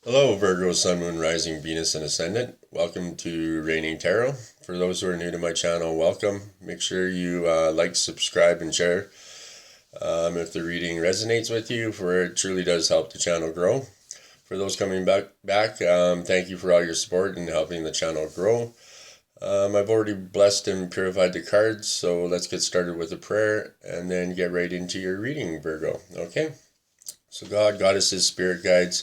Hello, Virgo, Sun, Moon, Rising, Venus, and Ascendant. Welcome to Reigning Tarot. For those who are new to my channel, welcome. Make sure you like, subscribe, and share if the reading resonates with you, for it truly does help the channel grow. For those coming back, thank you for all your support in helping the channel grow. I've already blessed and purified the cards, so let's get started with a prayer and then get right into your reading, Virgo. Okay? So God, goddesses, spirit guides,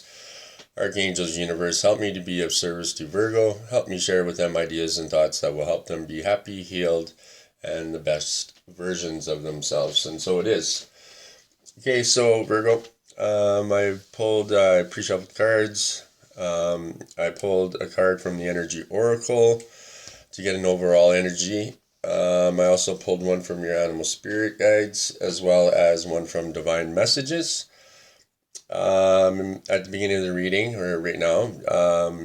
archangels, universe, help me to be of service to Virgo. Help me share with them ideas and thoughts that will help them be happy, healed, and the best versions of themselves. And so it is. Okay, so Virgo, I pulled pre-shuffled cards. I pulled a card from the Energy Oracle to get an overall energy. I also pulled one from your animal spirit guides, as well as one from divine messages. At the beginning of the reading, or right now,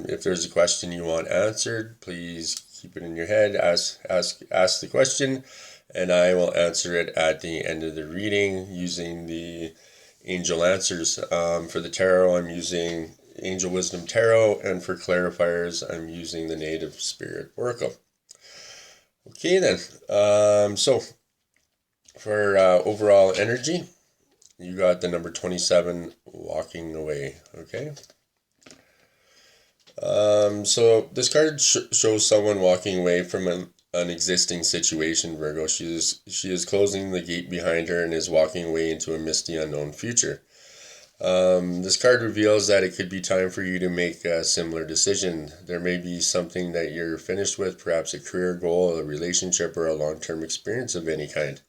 if there's a question you want answered, please keep it in your head, ask the question, and I will answer it at the end of the reading using the angel answers. For the tarot, I'm using Angel Wisdom Tarot, and for clarifiers, I'm using the Native Spirit Oracle. Okay then, so for overall energy, you got the number 27, walking away. Okay. So this card shows someone walking away from an existing situation, Virgo. She is closing the gate behind her and is walking away into a misty, unknown future. This card reveals that it could be time for you to make a similar decision. There may be something that you're finished with, perhaps a career goal, a relationship, or a long-term experience of any kind.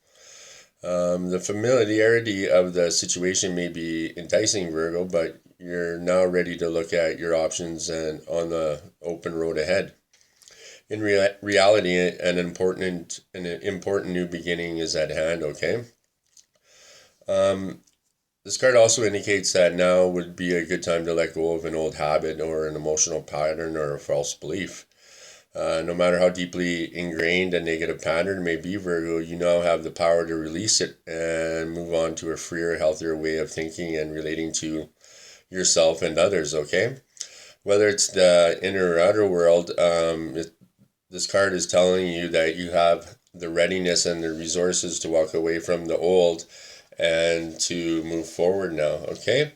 The familiarity of the situation may be enticing, Virgo, but you're now ready to look at your options and on the open road ahead. In reality, an important new beginning is at hand. Okay. This card also indicates that now would be a good time to let go of an old habit or an emotional pattern or a false belief. No matter how deeply ingrained a negative pattern may be, Virgo, you now have the power to release it and move on to a freer, healthier way of thinking and relating to yourself and others, okay? Whether it's the inner or outer world, this card is telling you that you have the readiness and the resources to walk away from the old and to move forward now, okay?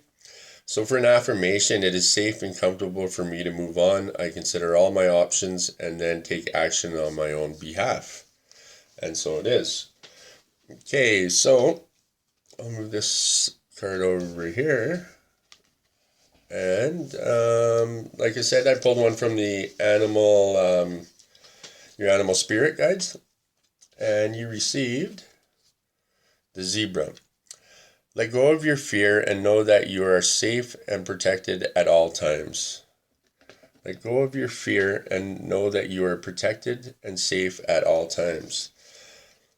So for an affirmation, it is safe and comfortable for me to move on. I consider all my options and then take action on my own behalf. And so it is. Okay, so I'll move this card over here. And like I said, I pulled one from the your animal spirit guides. And you received the zebra. Let go of your fear and know that you are safe and protected at all times. Let go of your fear and know that you are protected and safe at all times.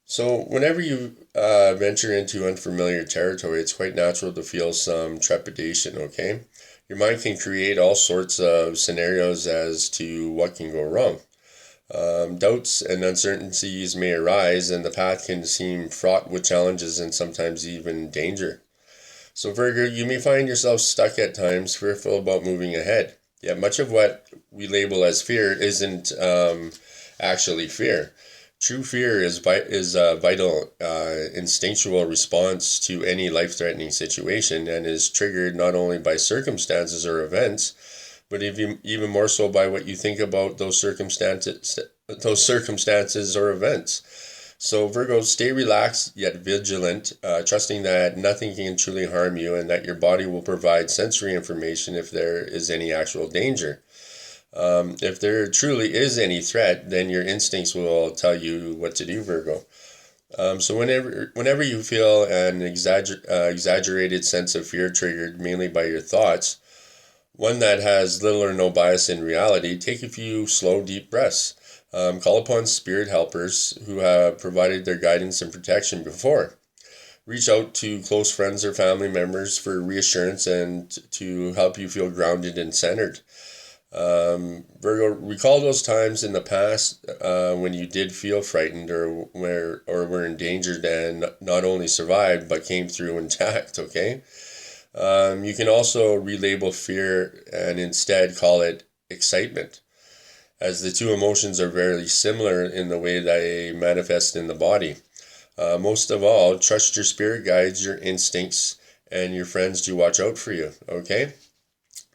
So whenever you venture into unfamiliar territory, it's quite natural to feel some trepidation, okay? Your mind can create all sorts of scenarios as to what can go wrong. Doubts and uncertainties may arise, and the path can seem fraught with challenges and sometimes even danger. So Virgo, you may find yourself stuck at times, fearful about moving ahead. Yet much of what we label as fear isn't actually fear. True fear is a vital, instinctual response to any life-threatening situation, and is triggered not only by circumstances or events, but even more so by what you think about those circumstances or events. So Virgo, stay relaxed yet vigilant, trusting that nothing can truly harm you and that your body will provide sensory information if there is any actual danger. If there truly is any threat, then your instincts will tell you what to do, Virgo. So whenever you feel an exaggerated sense of fear triggered mainly by your thoughts, one that has little or no bias in reality, take a few slow, deep breaths. Call upon spirit helpers who have provided their guidance and protection before. Reach out to close friends or family members for reassurance and to help you feel grounded and centered. Virgo, recall those times in the past when you did feel frightened or were endangered and not only survived but came through intact, okay? You can also relabel fear and instead call it excitement, as the two emotions are very similar in the way they manifest in the body. Most of all, trust your spirit guides, your instincts, and your friends do watch out for you, okay?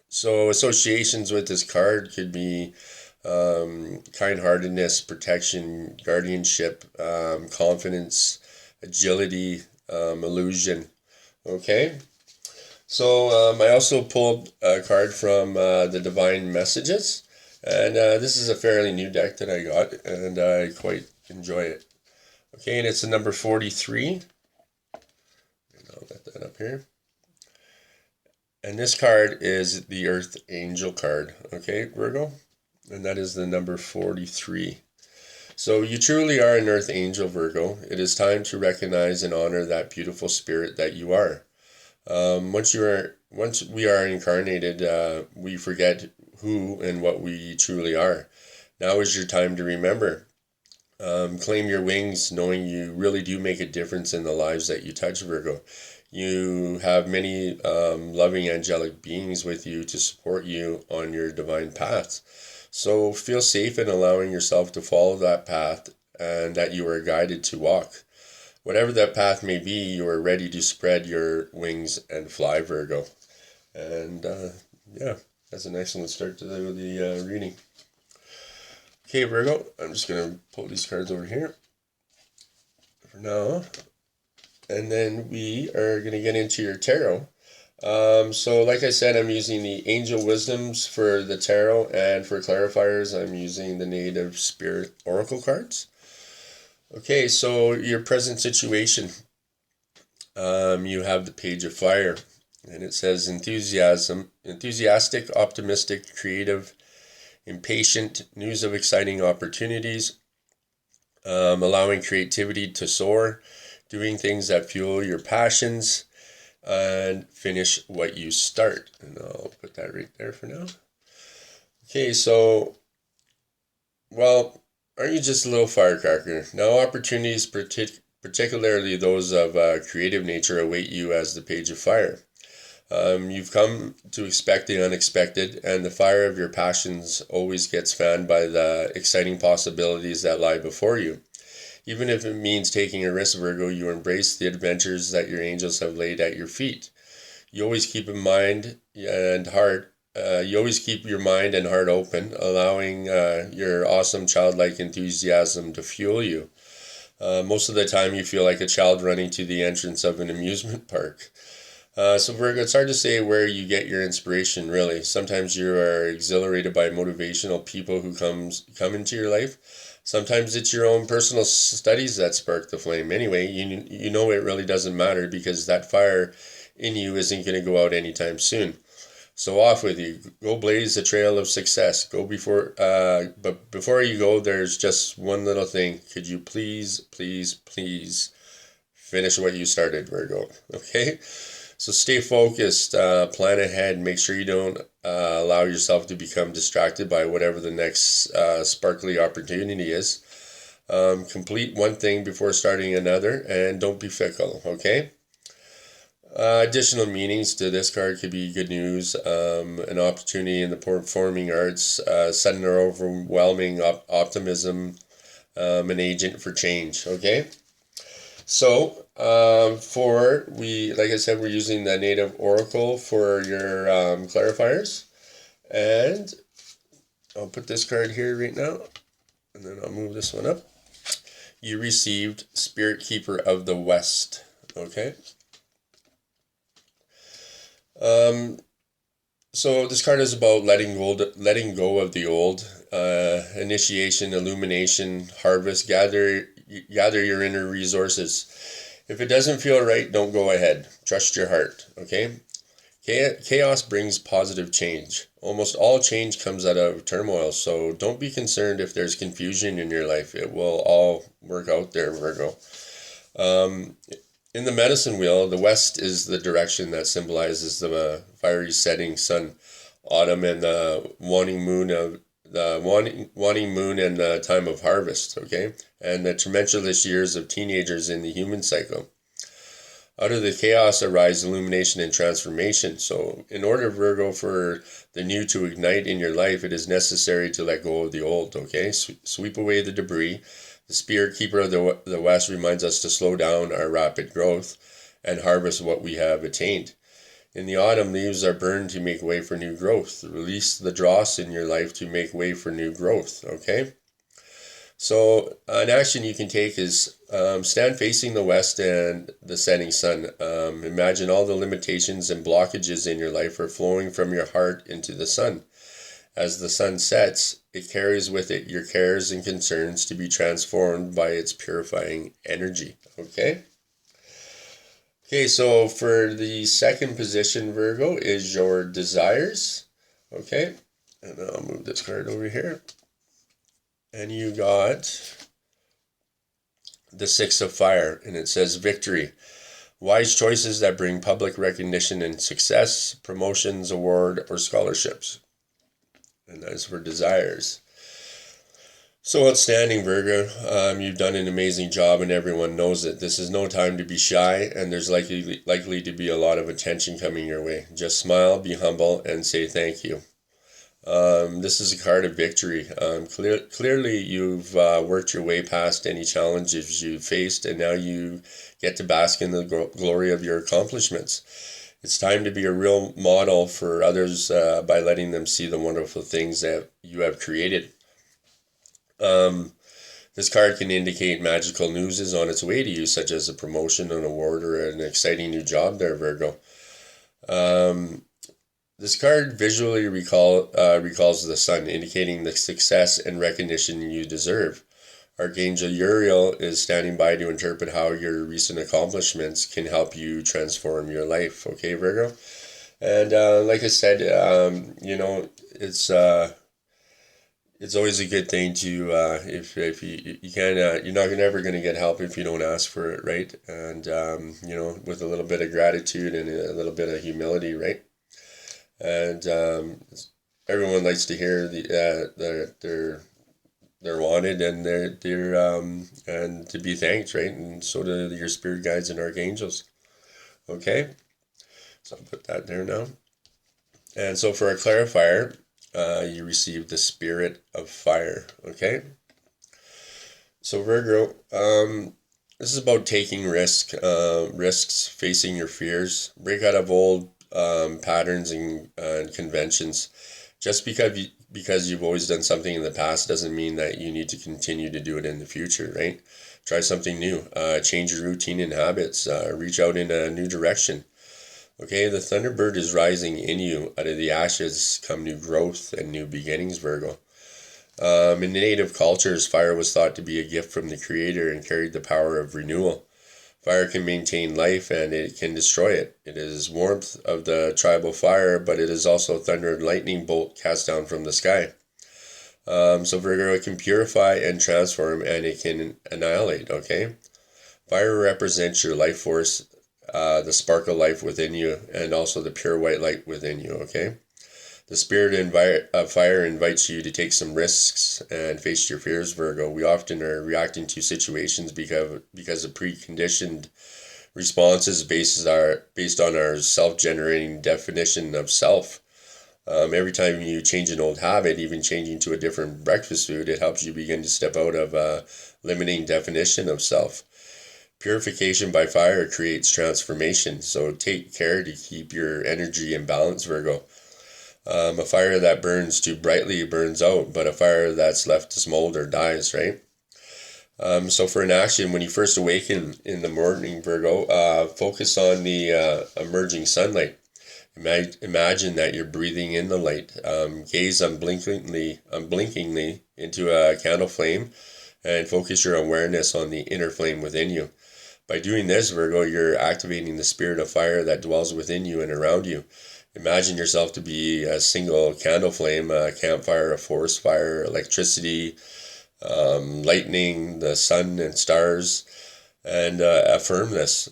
So associations with this card could be kind-heartedness, protection, guardianship, confidence, agility, illusion, okay? So I also pulled a card from the Divine Messages, and this is a fairly new deck that I got, and I quite enjoy it. Okay, and it's the number 43. And I'll get that up here. And this card is the Earth Angel card, okay, Virgo? And that is the number 43. So you truly are an Earth Angel, Virgo. It is time to recognize and honor that beautiful spirit that you are. Once we are incarnated, we forget who and what we truly are. Now is your time to remember. Claim your wings, knowing you really do make a difference in the lives that you touch, Virgo. You have many loving angelic beings with you to support you on your divine path. So feel safe in allowing yourself to follow that path and that you are guided to walk. Whatever that path may be, you are ready to spread your wings and fly, Virgo. And yeah, that's an excellent start to the reading. Okay, Virgo, I'm just going to pull these cards over here for now. And then we are going to get into your tarot. So like I said, I'm using the Angel Wisdoms for the tarot, and for clarifiers, I'm using the Native Spirit Oracle cards. Okay, so your present situation. You have the Page of Fire, and it says enthusiastic, optimistic, creative, impatient, news of exciting opportunities, allowing creativity to soar, doing things that fuel your passions, and finish what you start. And I'll put that right there for now. Okay, so, well, aren't you just a little firecracker? Now opportunities, particularly those of creative nature, await you as the Page of Fire. You've come to expect the unexpected, and the fire of your passions always gets fanned by the exciting possibilities that lie before you. Even if it means taking a risk, Virgo, you embrace the adventures that your angels have laid at your feet. You always keep in mind and heart. You always keep your mind and heart open, allowing your awesome childlike enthusiasm to fuel you. Most of the time, you feel like a child running to the entrance of an amusement park. So Virgo, it's hard to say where you get your inspiration, really. Sometimes you are exhilarated by motivational people who come into your life. Sometimes it's your own personal studies that spark the flame. Anyway, you know it really doesn't matter, because that fire in you isn't going to go out anytime soon. So off with you. Go blaze the trail of success. But before you go, there's just one little thing. Could you please finish what you started, Virgo? Okay? So stay focused, plan ahead, make sure you don't allow yourself to become distracted by whatever the next sparkly opportunity is. Complete one thing before starting another, and don't be fickle, okay? Additional meanings to this card could be good news, an opportunity in the performing arts, sudden or overwhelming optimism, an agent for change, okay? So, like I said, we're using the Native Oracle for your clarifiers. And I'll put this card here right now, and then I'll move this one up. You received Spirit Keeper of the West, okay? So this card is about letting go of the old, initiation, illumination, harvest, gather your inner resources. If it doesn't feel right, don't go ahead. Trust your heart, okay? Chaos brings positive change. Almost all change comes out of turmoil, so don't be concerned if there's confusion in your life. It will all work out there, Virgo. In the medicine wheel, the west is the direction that symbolizes the fiery setting sun, autumn, and the waning moon and the time of harvest, okay? And the tumultuous years of teenagers in the human cycle. Out of the chaos arise illumination and transformation. So in order, Virgo, for the new to ignite in your life, it is necessary to let go of the old, okay? Sweep away the debris. The spirit keeper of the West reminds us to slow down our rapid growth and harvest what we have attained. In the autumn, leaves are burned to make way for new growth. Release the dross in your life to make way for new growth, okay? So an action you can take is stand facing the west and the setting sun. Imagine all the limitations and blockages in your life are flowing from your heart into the sun. As the sun sets, it carries with it your cares and concerns to be transformed by its purifying energy. Okay? Okay, so for the second position, Virgo, is your desires. Okay? And I'll move this card over here. And you got the Six of Fire, and it says victory. Wise choices that bring public recognition and success, promotions, award, or scholarships. And that's for desires. So outstanding, Virgo. You've done an amazing job and everyone knows it. This is no time to be shy, and there's likely to be a lot of attention coming your way. Just smile, be humble, and say thank you. This is a card of victory. Clearly, you've worked your way past any challenges you faced, and now you get to bask in the glory of your accomplishments. It's time to be a real model for others by letting them see the wonderful things that you have created. This card can indicate magical news is on its way to you, such as a promotion, an award, or an exciting new job there, Virgo. This card visually recalls the sun, indicating the success and recognition you deserve. Archangel Uriel is standing by to interpret how your recent accomplishments can help you transform your life. Okay, Virgo? And like I said, it's always a good thing to if you can you're not ever going to get help if you don't ask for it, right? And with a little bit of gratitude and a little bit of humility, right? And everyone likes to hear that they're wanted and they're and to be thanked, right? And so do your spirit guides and archangels. Okay, so I'll put that there now. And so for our clarifier, you receive the Spirit of Fire. Okay, so Virgo, this is about taking risks, facing your fears, break out of old patterns and conventions. Just because you've always done something in the past doesn't mean that you need to continue to do it in the future, right? Try something new, change your routine and habits, reach out in a new direction. Okay, the Thunderbird is rising in you. Out of the ashes come new growth and new beginnings, Virgo. In native cultures, fire was thought to be a gift from the Creator and carried the power of renewal. Fire can maintain life and it can destroy it. It is warmth of the tribal fire, but it is also thunder and lightning bolt cast down from the sky. So Virgo, it can purify and transform, and it can annihilate, okay? Fire represents your life force, the spark of life within you, and also the pure white light within you, okay? The spirit of fire invites you to take some risks and face your fears, Virgo. We often are reacting to situations because of preconditioned responses based on our self-generating definition of self. Every time you change an old habit, even changing to a different breakfast food, it helps you begin to step out of a limiting definition of self. Purification by fire creates transformation, so take care to keep your energy in balance, Virgo. A fire that burns too brightly burns out, but a fire that's left to smolder dies, right? So for an action, when you first awaken in the morning, Virgo, focus on the emerging sunlight. Imagine that you're breathing in the light. Gaze unblinkingly into a candle flame and focus your awareness on the inner flame within you. By doing this, Virgo, you're activating the spirit of fire that dwells within you and around you. Imagine yourself to be a single candle flame, a campfire, a forest fire, electricity, lightning, the sun and stars, and affirm this.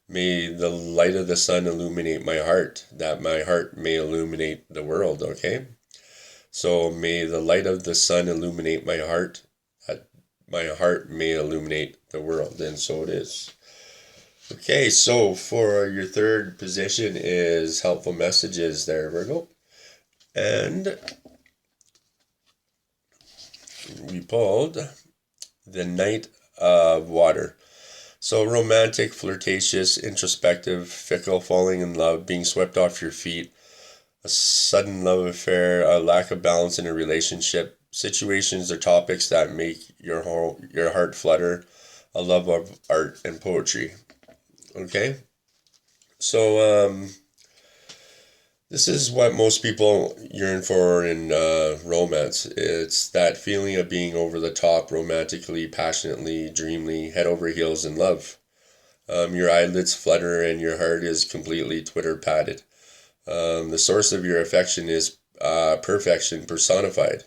May the light of the sun illuminate my heart, that my heart may illuminate the world, okay? So may the light of the sun illuminate my heart, that my heart may illuminate the world, and so it is. Okay, so for your third position is helpful messages there, Virgo. And we pulled the Knight of Water. So romantic, flirtatious, introspective, fickle, falling in love, being swept off your feet, a sudden love affair, a lack of balance in a relationship, situations or topics that make your heart flutter, a love of art and poetry. Okay? So this is what most people yearn for in romance. It's that feeling of being over the top, romantically, passionately, dreamily, head over heels in love. Your eyelids flutter and your heart is completely Twitter padded. The source of your affection is perfection personified,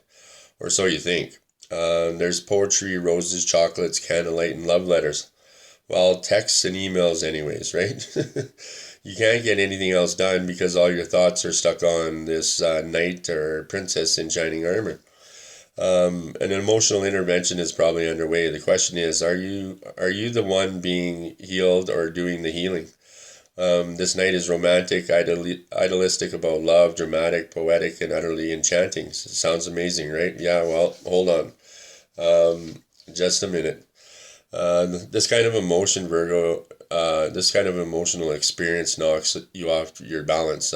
or so you think. There's poetry, roses, chocolates, candlelight, and love letters. Well, texts and emails, anyways, right? You can't get anything else done because all your thoughts are stuck on this knight or princess in shining armor. An emotional intervention is probably underway. The question is, are you the one being healed or doing the healing? This knight is romantic, idealistic about love, dramatic, poetic, and utterly enchanting. Sounds amazing, right? Yeah, well, hold on. Just a minute. This kind of emotion, Virgo, this kind of emotional experience knocks you off your balance.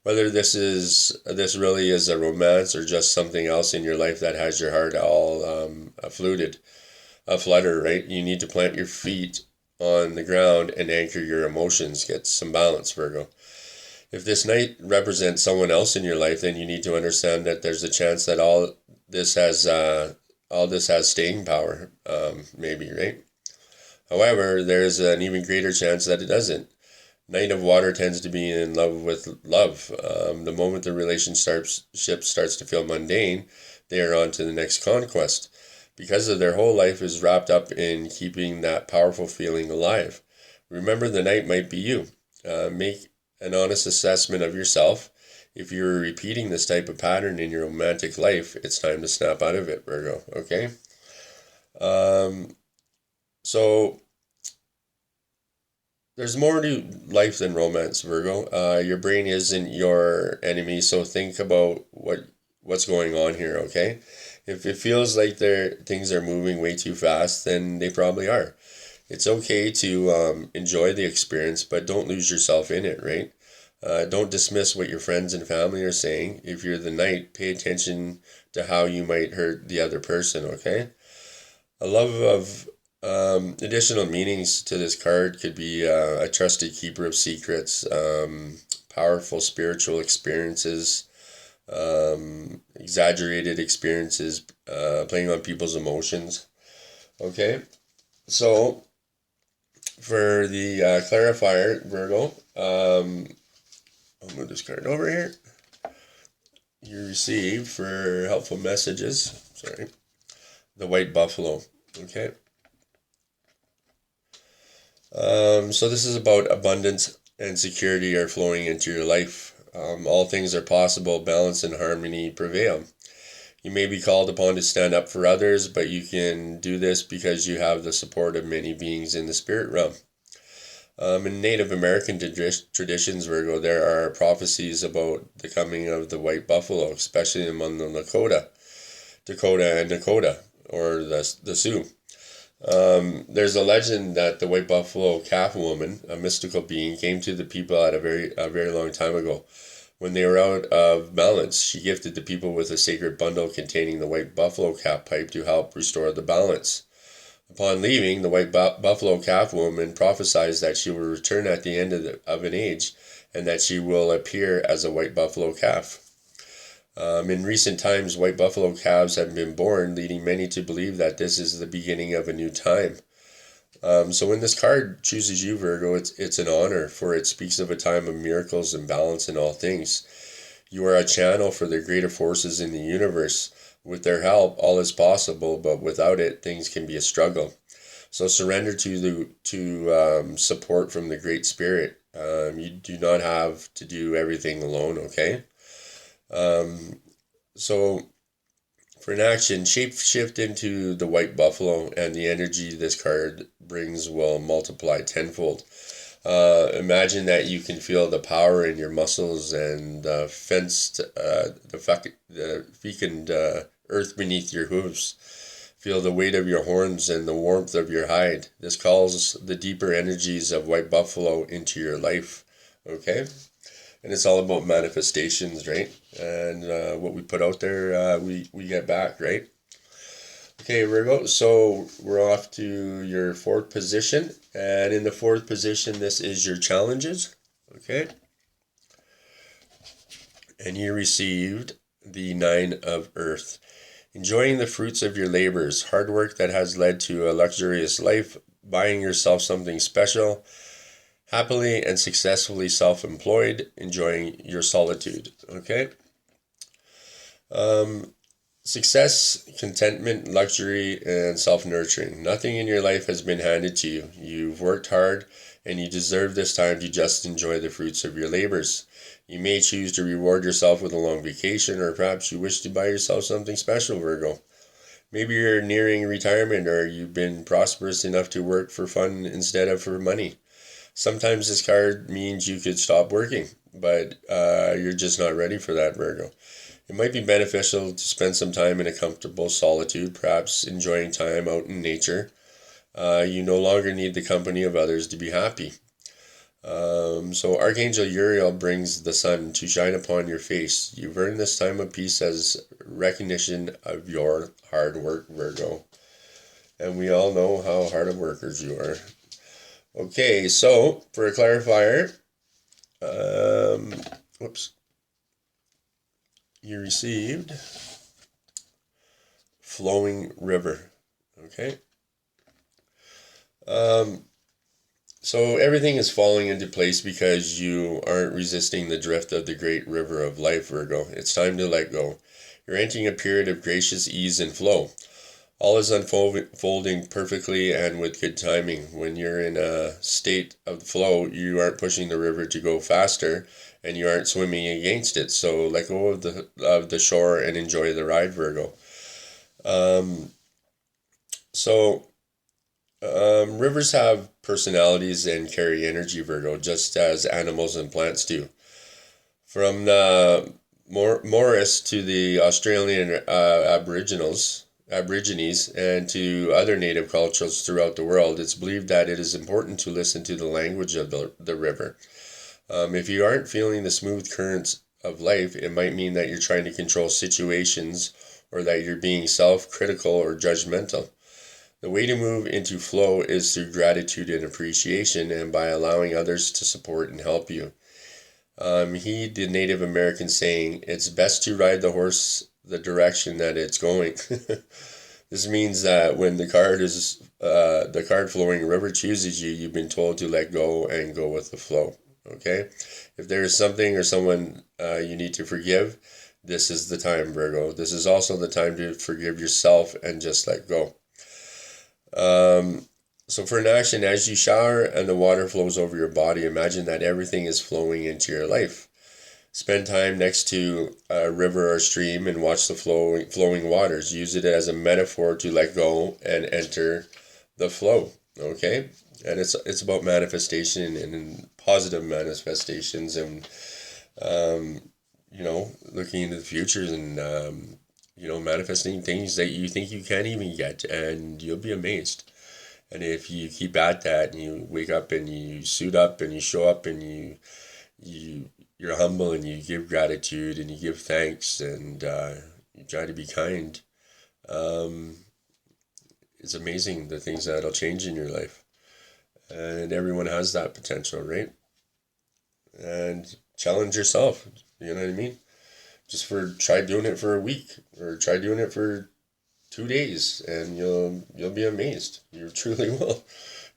Whether this really is a romance or just something else in your life that has your heart all a flutter, right? You need to plant your feet on the ground and anchor your emotions. Get some balance, Virgo. If this night represents someone else in your life, then you need to understand that there's a chance that this has all this has staying power, maybe, right? However, there's an even greater chance that it doesn't. Knight of Water tends to be in love with love. The moment the relationship starts to feel mundane, they are on to the next conquest because of their whole life is wrapped up in keeping that powerful feeling alive. Remember, the knight might be you. Make an honest assessment of yourself. If you're repeating this type of pattern in your romantic life, it's time to snap out of it, Virgo. Okay? Um, so there's more to life than romance, Virgo. Your brain isn't your enemy, so think about what's going on here, okay? If it feels like things are moving way too fast, then they probably are. It's okay to enjoy the experience, but don't lose yourself in it, right? Don't dismiss what your friends and family are saying. If you're the knight, pay attention to how you might hurt the other person, okay? A love of additional meanings to this card could be a trusted keeper of secrets, powerful spiritual experiences, exaggerated experiences, playing on people's emotions. Okay, so for the clarifier, Virgo, I'll move this card over here. You receive for helpful messages, sorry, the white buffalo. Okay. So this is about abundance and security are flowing into your life. All things are possible, balance and harmony prevail. You may be called upon to stand up for others, but you can do this because you have the support of many beings in the spirit realm. In Native American traditions, Virgo, there are prophecies about the coming of the white buffalo, especially among the Dakota, or the Sioux. There's a legend that the white buffalo calf woman, a mystical being, came to the people at a very long time ago. When they were out of balance, she gifted the people with a sacred bundle containing the white buffalo calf pipe to help restore the balance. Upon leaving, the white buffalo calf woman prophesies that she will return at the end of an age and that she will appear as a white buffalo calf. In recent times, white buffalo calves have been born, leading many to believe that this is the beginning of a new time. So when this card chooses you, Virgo, it's an honor, for it speaks of a time of miracles and balance in all things. You are a channel for the greater forces in the universe. With their help, all is possible, but without it, things can be a struggle. So surrender to support from the Great Spirit. You do not have to do everything alone, okay? So For an action, shape shift into the white buffalo, and the energy this card brings will multiply tenfold. Imagine that you can feel the power in your muscles and the fecund earth beneath your hooves. Feel the weight of your horns and the warmth of your hide. This calls the deeper energies of white buffalo into your life. Okay? And it's all about manifestations, right? And what we put out there, we get back, right? Okay, Virgo, so we're off to your fourth position. And in the fourth position, this is your challenges. Okay? And you received the 9 of Earth. Enjoying the fruits of your labors, hard work that has led to a luxurious life, buying yourself something special, happily and successfully self-employed, enjoying your solitude. Okay? Success, contentment, luxury, and self-nurturing. Nothing in your life has been handed to you. You've worked hard, and you deserve this time to just enjoy the fruits of your labors. You may choose to reward yourself with a long vacation, or perhaps you wish to buy yourself something special, Virgo. Maybe you're nearing retirement, or you've been prosperous enough to work for fun instead of for money. Sometimes this card means you could stop working, but you're just not ready for that, Virgo. It might be beneficial to spend some time in a comfortable solitude, perhaps enjoying time out in nature. You no longer need the company of others to be happy. So Archangel Uriel brings the sun to shine upon your face. You've earned this time of peace as recognition of your hard work, Virgo. And we all know how hard of workers you are. Okay, so for a clarifier, you received flowing river. Okay. So everything is falling into place because you aren't resisting the drift of the great river of life, Virgo. It's time to let go. You're entering a period of gracious ease and flow. All is unfolding perfectly and with good timing. When you're in a state of flow, you aren't pushing the river to go faster, and you aren't swimming against it. So let go of the shore and enjoy the ride, Virgo. Rivers have personalities and carry energy, Virgo, just as animals and plants do. From the Morris to the Australian Aborigines, and to other native cultures throughout the world, it's believed that it is important to listen to the language of the river. If you aren't feeling the smooth currents of life, it might mean that you're trying to control situations or that you're being self-critical or judgmental. The way to move into flow is through gratitude and appreciation and by allowing others to support and help you. The Native American saying, it's best to ride the horse the direction that it's going. This means that when the card flowing river chooses you, you've been told to let go and go with the flow. Okay? If there is something or someone you need to forgive, this is the time, Virgo. This is also the time to forgive yourself and just let go. So for an action, as you shower and the water flows over your body, imagine that everything is flowing into your life. Spend time next to a river or stream and watch the flowing waters. Use it as a metaphor to let go and enter the flow. Okay? And it's about manifestation and positive manifestations and looking into the future and manifesting things that you think you can't even get, and you'll be amazed. And if you keep at that and you wake up and you suit up and you show up and you're humble and you give gratitude and you give thanks and you try to be kind, it's amazing the things that'll change in your life. And everyone has that potential, right? And challenge yourself, you know what I mean? Try doing it for a week or try doing it for 2 days and you'll be amazed. You truly will.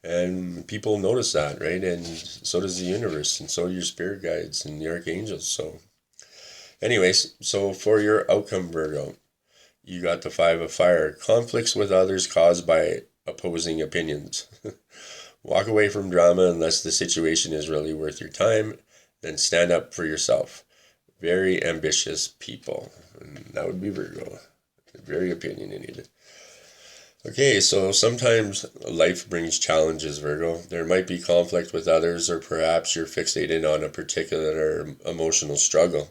And people notice that, right? And so does the universe, and so do your spirit guides and the archangels. So anyways, so for your outcome, Virgo, you got the 5 of fire. Conflicts with others caused by opposing opinions. Walk away from drama unless the situation is really worth your time. Then stand up for yourself. Very ambitious people. And that would be Virgo. Very opinionated. Okay, so sometimes life brings challenges, Virgo. There might be conflict with others, or perhaps you're fixated on a particular emotional struggle.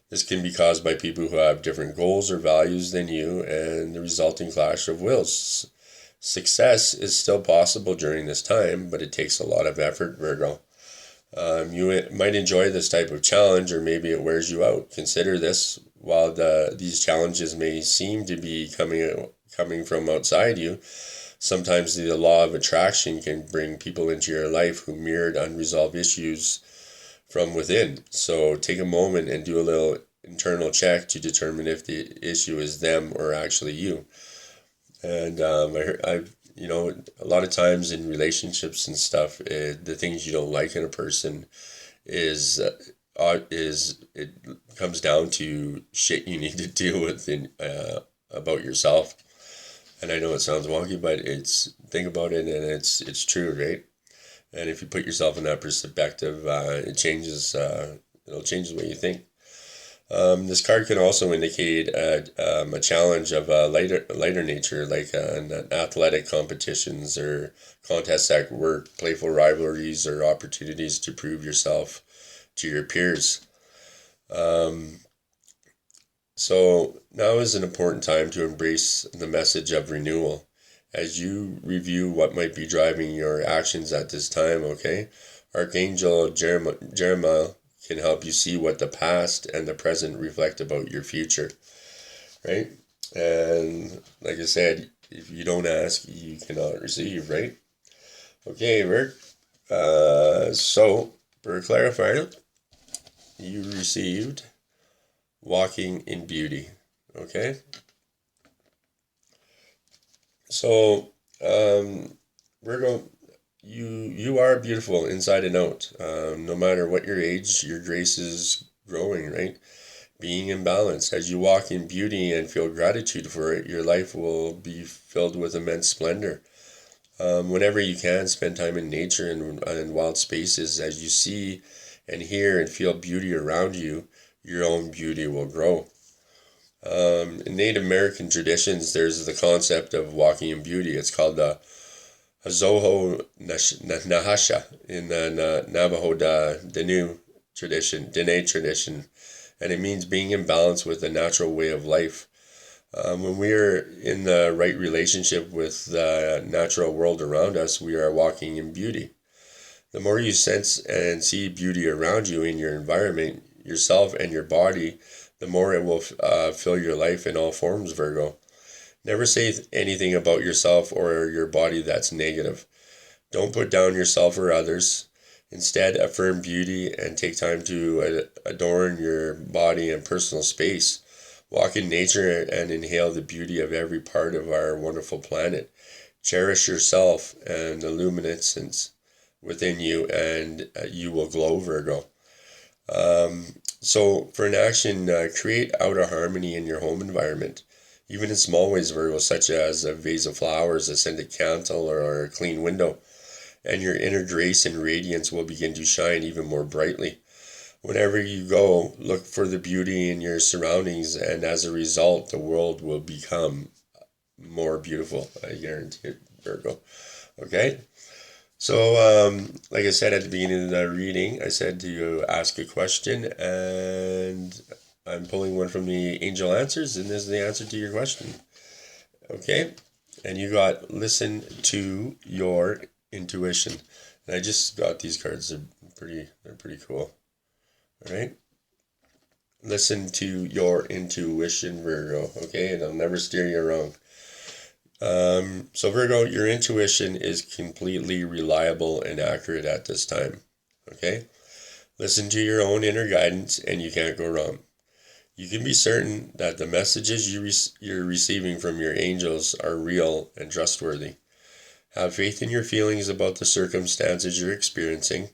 This can be caused by people who have different goals or values than you, and the resulting clash of wills. Success is still possible during this time, but it takes a lot of effort, Virgo. You might enjoy this type of challenge, or maybe it wears you out. Consider this: while these challenges may seem to be coming from outside you, sometimes the law of attraction can bring people into your life who mirrored unresolved issues from within. So take a moment and do a little internal check to determine if the issue is them or actually you. And I've a lot of times in relationships and stuff, the things you don't like in a person is it comes down to shit you need to deal with about yourself. And I know it sounds wonky, but think about it, and it's true, right? And if you put yourself in that perspective, it changes. It'll change the way you think. This card can also indicate a challenge of a lighter nature, like athletic competitions or contests at work, playful rivalries, or opportunities to prove yourself to your peers. So now is an important time to embrace the message of renewal as you review what might be driving your actions at this time, okay? Archangel Jeremiah can help you see what the past and the present reflect about your future, right? And like I said, if you don't ask, you cannot receive, right? Okay, Rick. So, for a clarifier, you received Walking in Beauty, okay? So, Virgo, you are beautiful inside and out. No matter what your age, your grace is growing, right? Being in balance. As you walk in beauty and feel gratitude for it, your life will be filled with immense splendor. Whenever you can, spend time in nature and wild spaces. As you see and hear and feel beauty around you, your own beauty will grow. In Native American traditions, there's the concept of walking in beauty. It's called the Hazoho Nahasha in the Navajo Dene tradition, and it means being in balance with the natural way of life. When we are in the right relationship with the natural world around us, we are walking in beauty. The more you sense and see beauty around you in your environment, yourself, and your body, the more it will fill your life in all forms, Virgo. Never say anything about yourself or your body that's negative. Don't put down yourself or others. Instead, affirm beauty and take time to adorn your body and personal space. Walk in nature and inhale the beauty of every part of our wonderful planet. Cherish yourself and the luminescence within you, and you will glow, Virgo. So for an action, create outer harmony in your home environment, even in small ways, Virgo, such as a vase of flowers, a scented candle, or a clean window. And your inner grace and radiance will begin to shine even more brightly. Whenever you go, look for the beauty in your surroundings, and as a result, the world will become more beautiful. I guarantee it, Virgo. Okay? So, like I said at the beginning of the reading, I said to ask a question, and I'm pulling one from the angel answers, and this is the answer to your question. Okay? And you got listen to your intuition. And I just got these cards. They're pretty cool. All right? Listen to your intuition, Virgo. Okay? And I'll never steer you wrong. So Virgo, your intuition is completely reliable and accurate at this time. Okay? Listen to your own inner guidance and you can't go wrong. You can be certain that the messages you're receiving from your angels are real and trustworthy. Have faith in your feelings about the circumstances you're experiencing.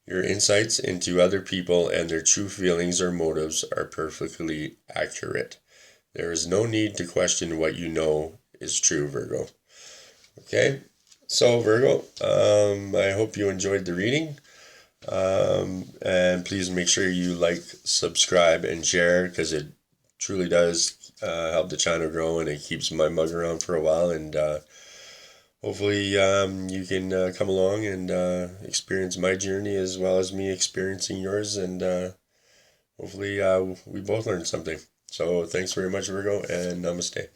Your insights into other people and their true feelings or motives are perfectly accurate. There is no need to question what you know is true, Virgo. Okay, so Virgo, I hope you enjoyed the reading. And please make sure you like, subscribe, and share, because it truly does help the channel grow, and it keeps my mug around for a while. And hopefully you can come along and experience my journey as well as me experiencing yours, and hopefully we both learned something. So thanks very much, Virgo, and namaste.